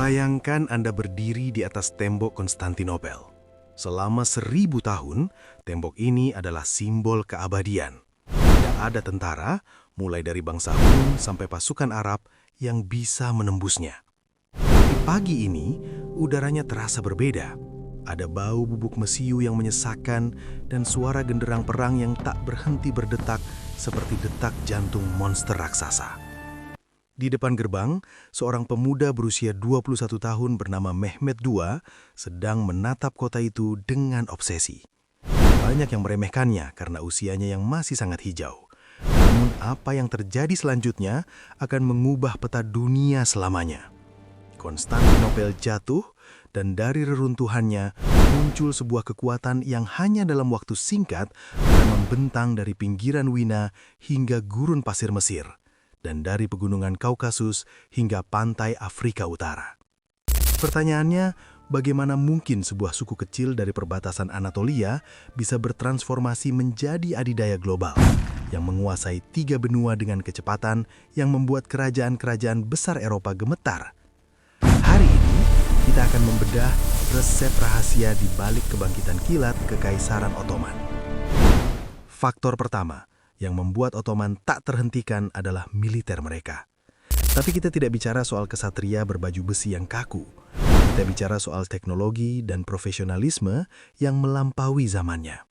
Bayangkan Anda berdiri di atas tembok Konstantinopel. Selama 1000 tahun, tembok ini adalah simbol keabadian. Tidak ada tentara, mulai dari bangsa Hun sampai pasukan Arab, yang bisa menembusnya. Di pagi ini, udaranya terasa berbeda. Ada bau bubuk mesiu yang menyesakkan dan suara genderang perang yang tak berhenti berdetak seperti detak jantung monster raksasa. Di depan gerbang, seorang pemuda berusia 21 tahun bernama Mehmet II sedang menatap kota itu dengan obsesi. Banyak yang meremehkannya karena usianya yang masih sangat hijau. Namun apa yang terjadi selanjutnya akan mengubah peta dunia selamanya. Konstantinopel jatuh dan dari reruntuhannya muncul sebuah kekuatan yang hanya dalam waktu singkat akan membentang dari pinggiran Wina hingga gurun pasir Mesir, dan dari pegunungan Kaukasus hingga pantai Afrika Utara. Pertanyaannya, bagaimana mungkin sebuah suku kecil dari perbatasan Anatolia bisa bertransformasi menjadi adidaya global yang menguasai 3 benua dengan kecepatan yang membuat kerajaan-kerajaan besar Eropa gemetar? Hari ini, kita akan membedah resep rahasia di balik kebangkitan kilat Kekaisaran Ottoman. Faktor pertama yang membuat Ottoman tak terhentikan adalah militer mereka. Tapi kita tidak bicara soal kesatria berbaju besi yang kaku. Kita bicara soal teknologi dan profesionalisme yang melampaui zamannya.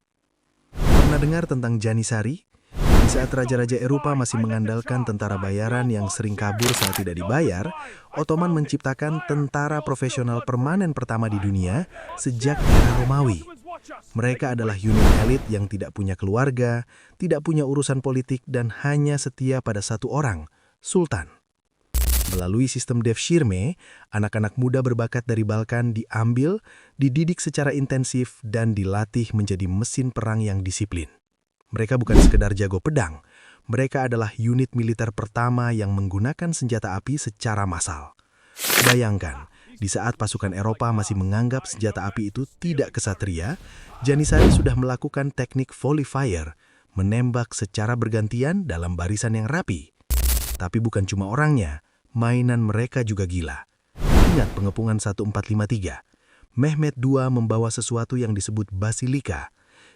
Pernah dengar tentang Janissary? Di saat raja-raja Eropa masih mengandalkan tentara bayaran yang sering kabur saat tidak dibayar, Ottoman menciptakan tentara profesional permanen pertama di dunia sejak era Romawi. Mereka adalah unit elit yang tidak punya keluarga, tidak punya urusan politik, dan hanya setia pada satu orang, Sultan. Melalui sistem devshirme, anak-anak muda berbakat dari Balkan diambil, dididik secara intensif, dan dilatih menjadi mesin perang yang disiplin. Mereka bukan sekedar jago pedang, mereka adalah unit militer pertama yang menggunakan senjata api secara massal. Bayangkan, di saat pasukan Eropa masih menganggap senjata api itu tidak kesatria, Janissary sudah melakukan teknik volley fire, menembak secara bergantian dalam barisan yang rapi. Tapi bukan cuma orangnya, mainan mereka juga gila. Ingat pengepungan 1453. Mehmet II membawa sesuatu yang disebut basilika.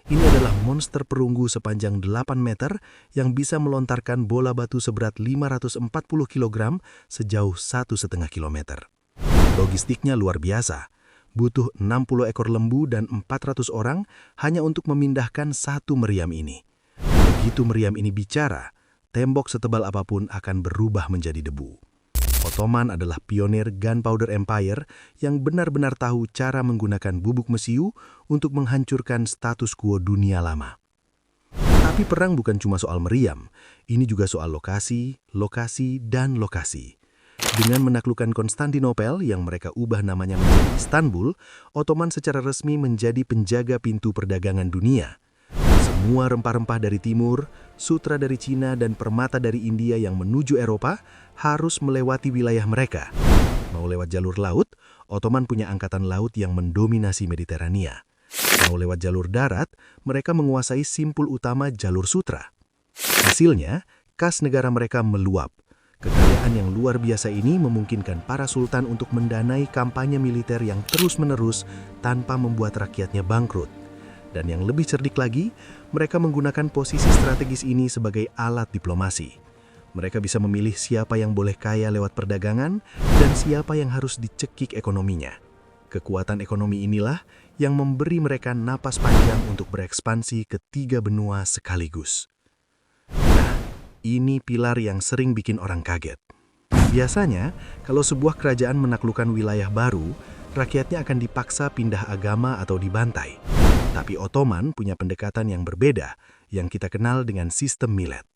Ini adalah monster perunggu sepanjang 8 meter yang bisa melontarkan bola batu seberat 540 kg sejauh 1,5 kilometer. Logistiknya luar biasa. Butuh 60 ekor lembu dan 400 orang hanya untuk memindahkan satu meriam ini. Begitu meriam ini bicara, tembok setebal apapun akan berubah menjadi debu. Ottoman adalah pionir Gunpowder Empire yang benar-benar tahu cara menggunakan bubuk mesiu untuk menghancurkan status quo dunia lama. Tapi perang bukan cuma soal meriam, ini juga soal lokasi, dan lokasi. Dengan menaklukkan Konstantinopel yang mereka ubah namanya menjadi Istanbul, Ottoman secara resmi menjadi penjaga pintu perdagangan dunia. Semua rempah-rempah dari timur, sutra dari Cina, dan permata dari India yang menuju Eropa harus melewati wilayah mereka. Mau lewat jalur laut, Ottoman punya angkatan laut yang mendominasi Mediterania. Mau lewat jalur darat, mereka menguasai simpul utama jalur sutra. Hasilnya, kas negara mereka meluap. Kekayaan yang luar biasa ini memungkinkan para sultan untuk mendanai kampanye militer yang terus-menerus tanpa membuat rakyatnya bangkrut. Dan yang lebih cerdik lagi, mereka menggunakan posisi strategis ini sebagai alat diplomasi. Mereka bisa memilih siapa yang boleh kaya lewat perdagangan dan siapa yang harus dicekik ekonominya. Kekuatan ekonomi inilah yang memberi mereka napas panjang untuk berekspansi ke 3 benua sekaligus. Nah, ini pilar yang sering bikin orang kaget. Biasanya, kalau sebuah kerajaan menaklukkan wilayah baru, rakyatnya akan dipaksa pindah agama atau dibantai. Tapi Ottoman punya pendekatan yang berbeda, yang kita kenal dengan sistem millet.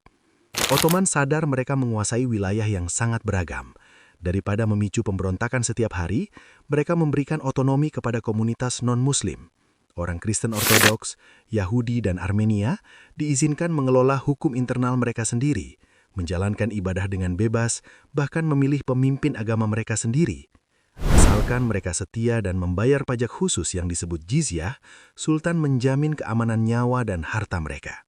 Ottoman sadar mereka menguasai wilayah yang sangat beragam. Daripada memicu pemberontakan setiap hari, mereka memberikan otonomi kepada komunitas non-Muslim. Orang Kristen Ortodoks, Yahudi, dan Armenia diizinkan mengelola hukum internal mereka sendiri, menjalankan ibadah dengan bebas, bahkan memilih pemimpin agama mereka sendiri. Asalkan mereka setia dan membayar pajak khusus yang disebut jizyah, Sultan menjamin keamanan nyawa dan harta mereka.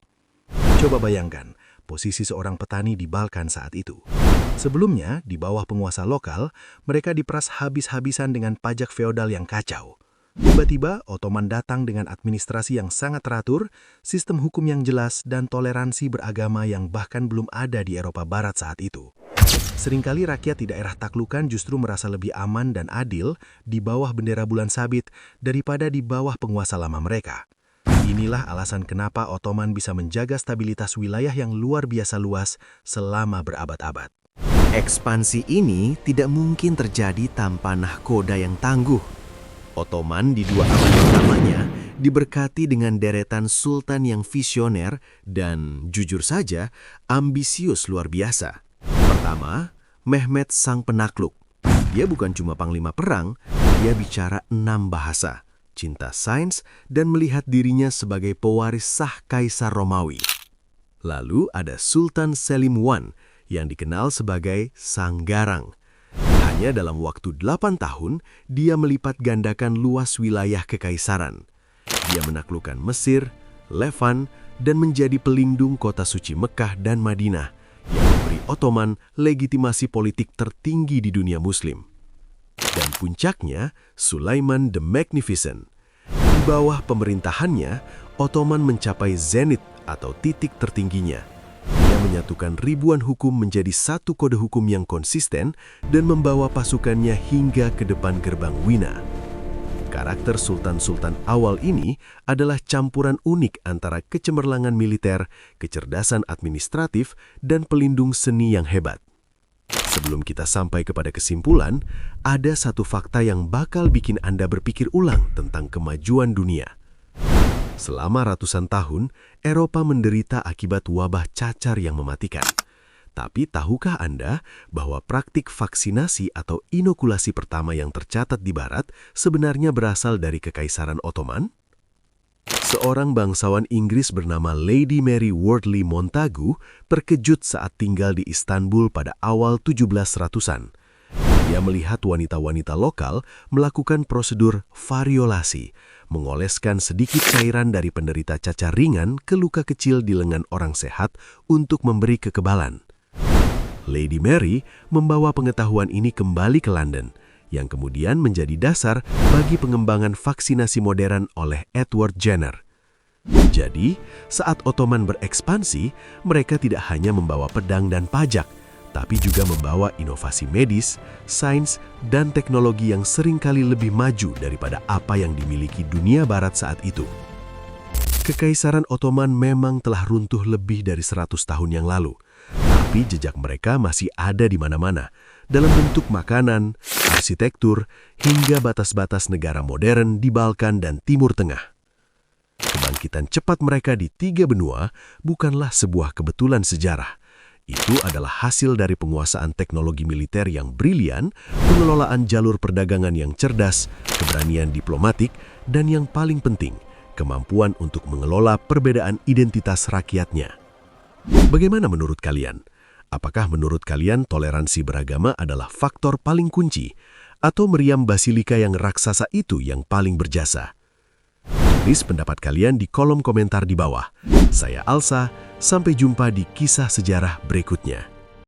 Coba bayangkan posisi seorang petani di Balkan saat itu. Sebelumnya, di bawah penguasa lokal, mereka diperas habis-habisan dengan pajak feodal yang kacau. Tiba-tiba, Ottoman datang dengan administrasi yang sangat teratur, sistem hukum yang jelas, dan toleransi beragama yang bahkan belum ada di Eropa Barat saat itu. Seringkali rakyat di daerah taklukan justru merasa lebih aman dan adil di bawah bendera bulan sabit daripada di bawah penguasa lama mereka. Inilah alasan kenapa Ottoman bisa menjaga stabilitas wilayah yang luar biasa luas selama berabad-abad. Ekspansi ini tidak mungkin terjadi tanpa nahkoda yang tangguh. Ottoman di 2 abad pertamanya diberkati dengan deretan sultan yang visioner dan, jujur saja, ambisius luar biasa. Pertama, Mehmed Sang Penakluk. Dia bukan cuma panglima perang, dia bicara 6 bahasa, cinta sains, dan melihat dirinya sebagai pewaris sah Kaisar Romawi. Lalu ada Sultan Selim I yang dikenal sebagai Sang Garang. Hanya dalam waktu 8 tahun, dia melipat gandakan luas wilayah kekaisaran. Dia menaklukkan Mesir, Levan, dan menjadi pelindung kota suci Mekah dan Madinah, yang memberi Ottoman legitimasi politik tertinggi di dunia Muslim. Dan puncaknya, Sulaiman the Magnificent. Di bawah pemerintahannya, Ottoman mencapai zenit atau titik tertingginya. Dia menyatukan ribuan hukum menjadi satu kode hukum yang konsisten dan membawa pasukannya hingga ke depan gerbang Wina. Karakter sultan-sultan awal ini adalah campuran unik antara kecemerlangan militer, kecerdasan administratif, dan pelindung seni yang hebat. Sebelum kita sampai kepada kesimpulan, ada satu fakta yang bakal bikin Anda berpikir ulang tentang kemajuan dunia. Selama ratusan tahun, Eropa menderita akibat wabah cacar yang mematikan. Tapi tahukah Anda bahwa praktik vaksinasi atau inokulasi pertama yang tercatat di Barat sebenarnya berasal dari Kekaisaran Ottoman? Seorang bangsawan Inggris bernama Lady Mary Wortley Montagu terkejut saat tinggal di Istanbul pada awal 1700-an. Dia melihat wanita-wanita lokal melakukan prosedur variolasi, mengoleskan sedikit cairan dari penderita cacar ringan ke luka kecil di lengan orang sehat untuk memberi kekebalan. Lady Mary membawa pengetahuan ini kembali ke London, yang kemudian menjadi dasar bagi pengembangan vaksinasi modern oleh Edward Jenner. Jadi, saat Ottoman berekspansi, mereka tidak hanya membawa pedang dan pajak, tapi juga membawa inovasi medis, sains, dan teknologi yang seringkali lebih maju daripada apa yang dimiliki dunia barat saat itu. Kekaisaran Ottoman memang telah runtuh lebih dari 100 tahun yang lalu, tapi jejak mereka masih ada di mana-mana, dalam bentuk makanan, arsitektur, hingga batas-batas negara modern di Balkan dan Timur Tengah. Kebangkitan cepat mereka di 3 benua bukanlah sebuah kebetulan sejarah. Itu adalah hasil dari penguasaan teknologi militer yang brilian, pengelolaan jalur perdagangan yang cerdas, keberanian diplomatik, dan yang paling penting, kemampuan untuk mengelola perbedaan identitas rakyatnya. Bagaimana menurut kalian? Apakah menurut kalian toleransi beragama adalah faktor paling kunci, atau meriam basilika yang raksasa itu yang paling berjasa? Tulis pendapat kalian di kolom komentar di bawah. Saya Alsa, sampai jumpa di kisah sejarah berikutnya.